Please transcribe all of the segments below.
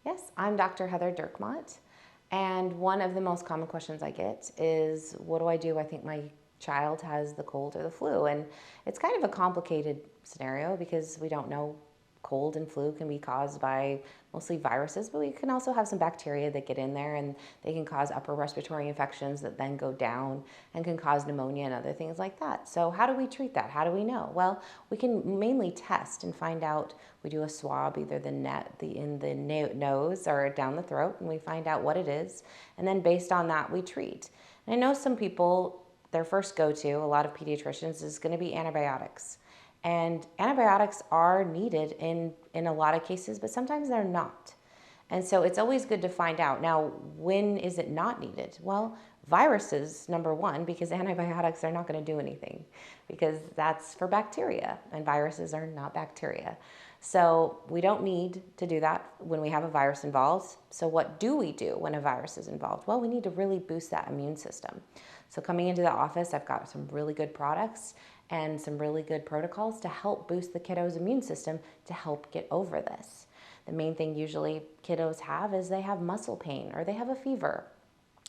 Yes, I'm Dr. Heather Dirkmaat, and one of the most common questions I get is, what do I do? I think my child has the cold or the flu, and it's kind of a complicated scenario because we don't know. Cold and flu can be caused by mostly viruses, but we can also have some bacteria that get in there and they can cause upper respiratory infections that then go down and can cause pneumonia and other things like that. So how do we treat that? How do we know? Well, we can mainly test and find out. We do a swab either in the nose or down the throat, and we find out what it is, and then based on that we treat. And I know some people, their first go-to, a lot of pediatricians, is going to be antibiotics. And antibiotics are needed in a lot of cases, but sometimes they're not. And so it's always good to find out. Now, when is it not needed? Well, viruses, number one, because antibiotics are not going to do anything, because that's for bacteria, and viruses are not bacteria. So we don't need to do that when we have a virus involved. So what do we do when a virus is involved? Well, we need to really boost that immune system. So coming into the office, I've got some really good products and some really good protocols to help boost the kiddo's immune system to help get over this. The main thing usually kiddos have is they have muscle pain or they have a fever.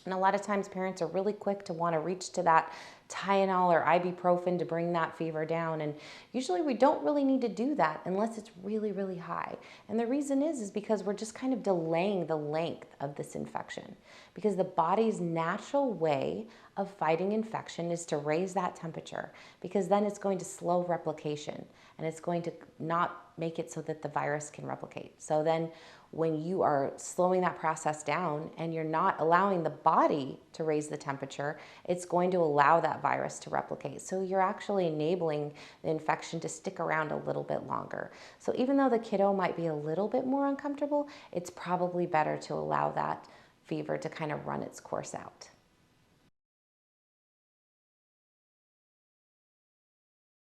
And a lot of times parents are really quick to want to reach to that Tylenol or ibuprofen to bring that fever down. And usually we don't really need to do that unless it's really, really high. And the reason is because we're just kind of delaying the length of this infection. Because the body's natural way of fighting infection is to raise that temperature, because then it's going to slow replication and it's going to not make it so that the virus can replicate. So then when you are slowing that process down and you're not allowing the body to raise the temperature, it's going to allow that virus to replicate. So you're actually enabling the infection to stick around a little bit longer. So even though the kiddo might be a little bit more uncomfortable, it's probably better to allow that fever to kind of run its course out.